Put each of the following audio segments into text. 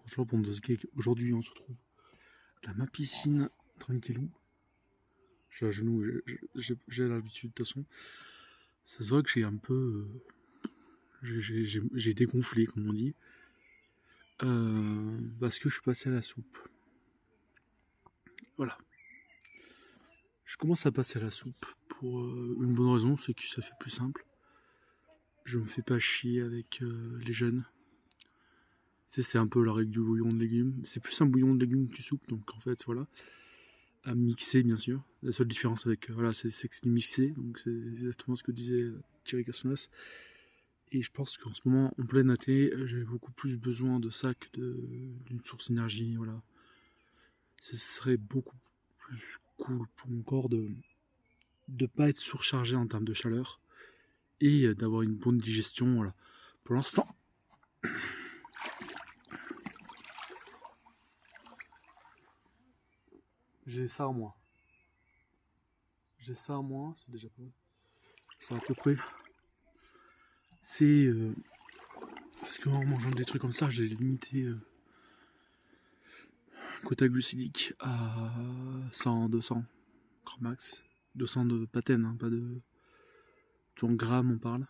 Franchement, pour nos gigs, aujourd'hui, on se retrouve à ma piscine, tranquillou. Je suis à genoux, j'ai l'habitude de toute façon. Ça se voit que j'ai un peu. J'ai dégonflé, comme on dit. Parce que je suis passé à la soupe. Voilà. Je commence à passer à la soupe pour une bonne raison, c'est que ça fait plus simple. Je me fais pas chier avec les jeunes. C'est un peu la règle du bouillon de légumes. C'est plus un bouillon de légumes que soupe, donc en fait, voilà. À mixer, bien sûr. La seule différence avec, voilà, c'est que c'est mixé, donc c'est exactement ce que disait Thierry Cassonas. Et je pense qu'en ce moment, en plein été, j'ai beaucoup plus besoin de ça que d'une source d'énergie, voilà. Ce serait beaucoup plus cool pour mon corps de pas être surchargé en termes de chaleur et d'avoir une bonne digestion, voilà. Pour l'instant, j'ai ça en moi. J'ai ça en moi, c'est déjà pas mal. C'est à peu près. C'est. Parce qu'en mangeant des trucs comme ça, j'ai limité quota glucidique à 100, 200, grand max. 200 de patène, hein, pas de. En grammes, on parle.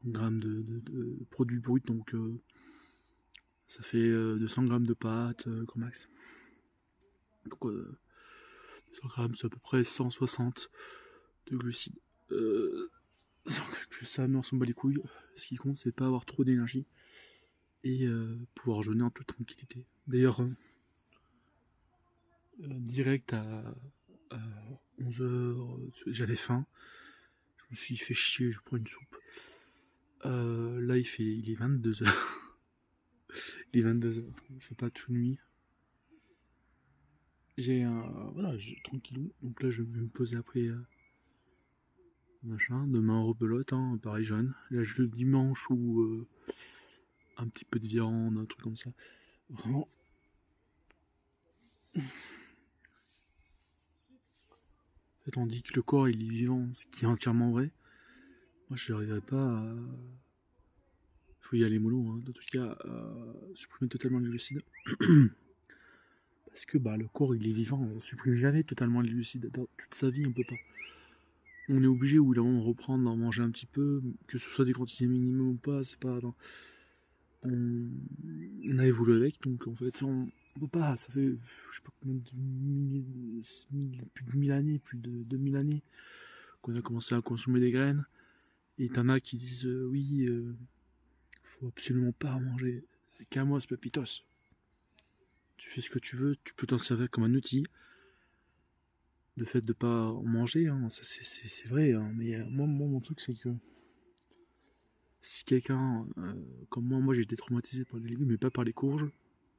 En grammes de produits bruts, donc ça fait 200 grammes de pâtes, grand max. Donc 200 grammes, c'est à peu près 160 de glucides. Sans calculer ça, mais on s'en bat les couilles. Ce qui compte, c'est pas avoir trop d'énergie et pouvoir jeûner en toute tranquillité. D'ailleurs, direct à 11h, j'avais faim. Je me suis fait chier, je prends une soupe. Là, il est 22h. Il est 22h, il fait pas tout nuit. Voilà, tranquillou. Donc là, je vais me poser après. Machin, demain rebelote, hein, pareil jeune. Là, le dimanche ou un petit peu de viande, un truc comme ça. Vraiment. En fait, on dit que le corps il est vivant, ce qui est entièrement vrai. Moi, je n'arriverai pas à. Faut y aller mollo, hein, en tout cas, à supprimer totalement les glucides. Parce que bah, le corps il est vivant, on supprime jamais totalement les glucides. Dans toute sa vie, on peut pas. On est obligé au bout d'un moment de reprendre, d'en manger un petit peu, que ce soit des quantités minimum ou pas, c'est pas. Non. On a évolué avec, donc en fait, on peut pas. Ça fait, je sais pas combien plus de 1000 années, plus de 2000 années qu'on a commencé à consommer des graines. Et t'en as qui disent oui, faut absolument pas en manger. C'est Camos, papitos. Tu fais ce que tu veux, tu peux t'en servir comme un outil. Le fait de pas en manger, hein, ça c'est vrai, hein, mais moi, mon truc c'est que si quelqu'un, comme moi j'ai été traumatisé par les légumes, mais pas par les courges,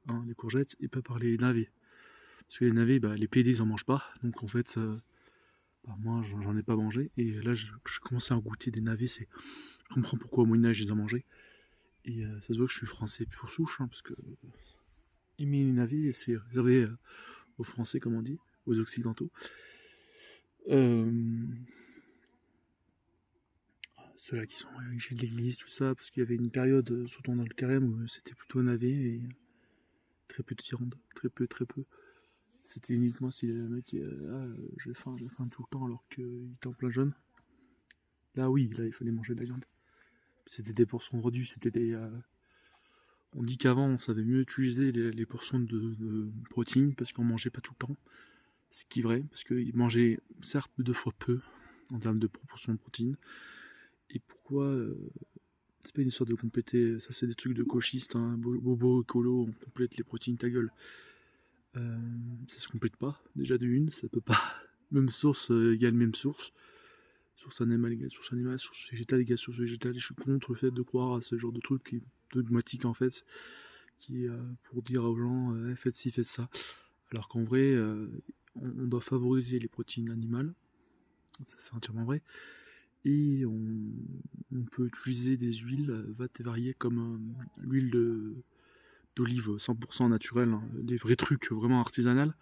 hein, les courgettes, et pas par les navets. Parce que les navets, bah, les PD ils en mangent pas, donc en fait, bah, moi j'en ai pas mangé, et là je commençais à goûter des navets, je comprends pourquoi au Moyen-Âge ils en mangeaient, et ça se voit que je suis français pour souche, hein, parce que aimer les navets c'est réservé aux Français, comme on dit, aux Occidentaux. Ceux-là qui sont chez de l'église, tout ça, parce qu'il y avait une période, surtout dans le carême, où c'était plutôt navet, et très peu de viande, très peu. C'était uniquement si le mec j'ai faim tout le temps alors qu'il était en plein jeûne. Là oui, là il fallait manger de la viande. C'était des portions reduites, c'était des. On dit qu'avant on savait mieux utiliser les portions de protéines parce qu'on mangeait pas tout le temps. Ce qui est vrai, parce qu'ils mangeaient certes 2 fois peu en termes de proportion de protéines. Et pourquoi c'est pas une histoire de compléter, ça c'est des trucs de gauchistes, hein, bobo écolo, on complète les protéines, ta gueule. Ça se complète pas, déjà de une, ça peut pas. Même source égale même source. Source animale égale source animale, source végétale égale source végétale. Et je suis contre le fait de croire à ce genre de truc qui est dogmatique en fait, qui est pour dire aux gens faites ci, faites ça. Alors qu'en vrai, on doit favoriser les protéines animales, ça c'est entièrement vrai. Et on peut utiliser des huiles variées comme l'huile d'olive 100% naturelle, hein, des vrais trucs vraiment artisanales,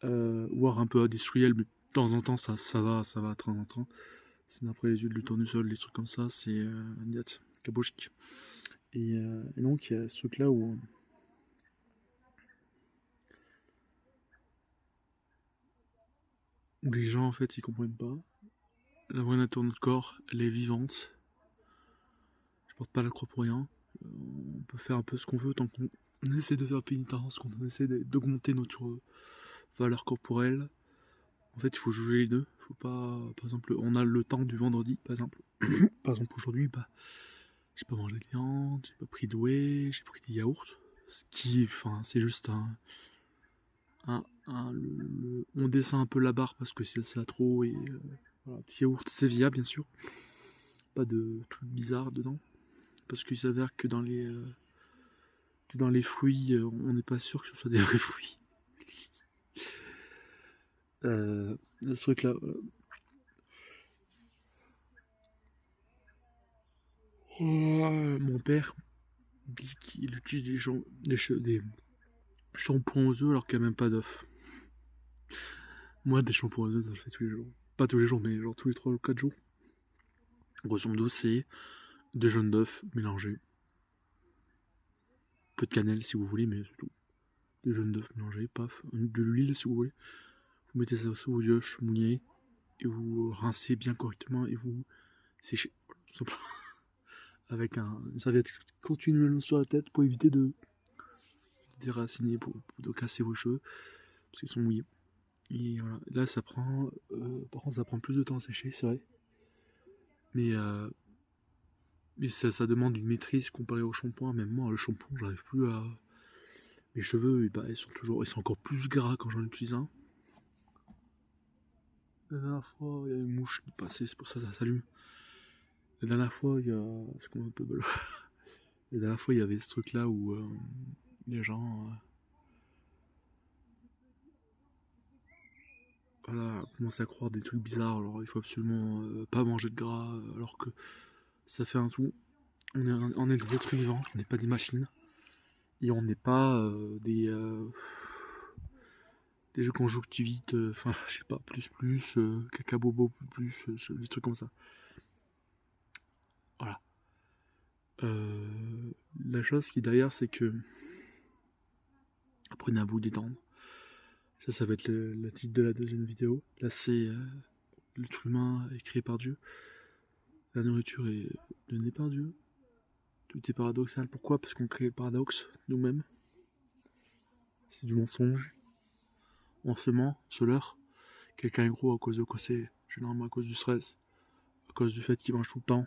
voire un peu industriels, mais de temps en temps ça va de temps en temps. C'est après les huiles de tournesol, les trucs comme ça, c'est niet, kaboshk. Et donc il y a ce truc là où où les gens en fait ils comprennent pas. La vraie nature de notre corps, elle est vivante. Je porte pas la croix pour rien. On peut faire un peu ce qu'on veut tant qu'on essaie de faire pénitence, qu'on essaie d'augmenter notre valeur corporelle. En fait, il faut juger les deux. Faut pas, par exemple, on a le temps du vendredi, par exemple. Par exemple, aujourd'hui, bah, j'ai pas mangé de viande, j'ai pas pris de whey, j'ai pris des yaourts. Ce qui, enfin, c'est juste on descend un peu la barre parce que c'est ça trop et voilà, petit yaourt, c'est viable bien sûr. Pas de trucs bizarres dedans. Parce qu'il s'avère que dans les fruits, on n'est pas sûr que ce soit des vrais fruits. Ce truc là. Mon père dit qu'il utilise des shampoings aux œufs alors qu'il n'y a même pas d'œufs. Moi, des shampoings aux œufs, ça le fait tous les jours. Pas tous les jours, mais genre tous les 3 ou 4 jours. Grosso modo, c'est des jaunes d'œufs mélangés. Peu de cannelle si vous voulez, mais c'est tout. Des jaunes d'œufs mélangés, paf. De l'huile si vous voulez. Vous mettez ça sous vos yeux, mouillez, et vous rincez bien correctement et vous séchez. Voilà, tout simplement. Avec une serviette continuellement sur la tête pour éviter de déraciner, de casser vos cheveux, parce qu'ils sont mouillés. Et voilà, là ça prend, par contre ça prend plus de temps à sécher, c'est vrai. Mais ça demande une maîtrise comparé au shampoing. Même moi, le shampoing, j'arrive plus à. Mes cheveux, bah, ils sont encore plus gras quand j'en utilise un. La dernière fois, il y a une mouche qui passait, c'est pour ça que ça s'allume. La dernière fois, il y a. C'est qu'on un peu bol. La dernière fois, il y avait ce truc là où les gens. Voilà, commençaient à croire des trucs bizarres. Alors, il faut absolument pas manger de gras, alors que ça fait un tout. On est des êtres vivants, on n'est pas des machines. Et on n'est pas des jeux conjonctivites, enfin, je sais pas, caca bobo, des trucs comme ça. Voilà. La chose qui est derrière, c'est que apprenez à vous détendre. Ça va être le titre de la deuxième vidéo. Là, c'est l'être humain est créé par Dieu. La nourriture est donnée par Dieu. Tout est paradoxal. Pourquoi? Parce qu'on crée le paradoxe nous-mêmes. C'est du mensonge. On se ment, on se leurre. Quelqu'un est gros à cause de quoi? C'est généralement à cause du stress, à cause du fait qu'il mange tout le temps,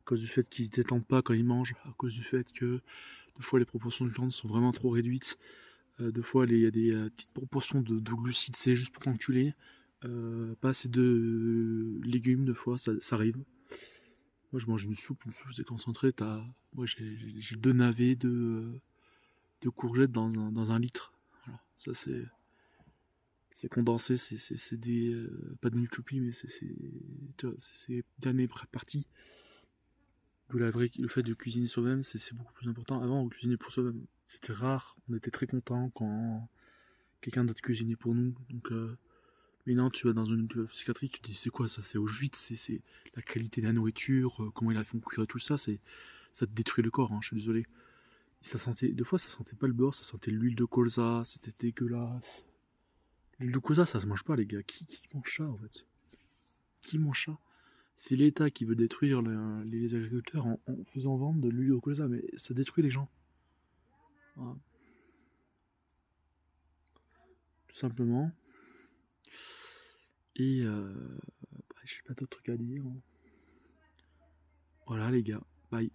à cause du fait qu'il se détende pas quand il mange, à cause du fait que des fois les proportions de viande sont vraiment trop réduites, des fois il y a des petites proportions de glucides, c'est juste pour t'enculer, pas assez de légumes, des fois ça arrive. Moi je mange une soupe c'est concentré, moi j'ai 2 navets, de courgettes dans un litre. Voilà, ça c'est condensé, c'est des. Pas des utopies, mais c'est dernières parties. D'où le fait de cuisiner soi-même, c'est beaucoup plus important. Avant, on cuisinait pour soi-même. C'était rare, on était très content quand quelqu'un d'autre cuisinait pour nous. Donc, mais non, tu vas dans une psychiatrie, tu te dis c'est quoi ça? C'est au-juite, c'est la qualité de la nourriture, comment ils la font cuire et tout ça, ça te détruit le corps, hein, je suis désolé. Des fois, ça sentait pas le beurre, ça sentait l'huile de colza, c'était dégueulasse. L'huile de colza, ça se mange pas, les gars. Qui mange ça, en fait? Qui mange ça? C'est l'État qui veut détruire les agriculteurs en faisant vendre de l'huile de colza, mais ça détruit les gens. Voilà. Tout simplement. Et j'ai pas d'autres trucs à dire. Voilà, les gars. Bye.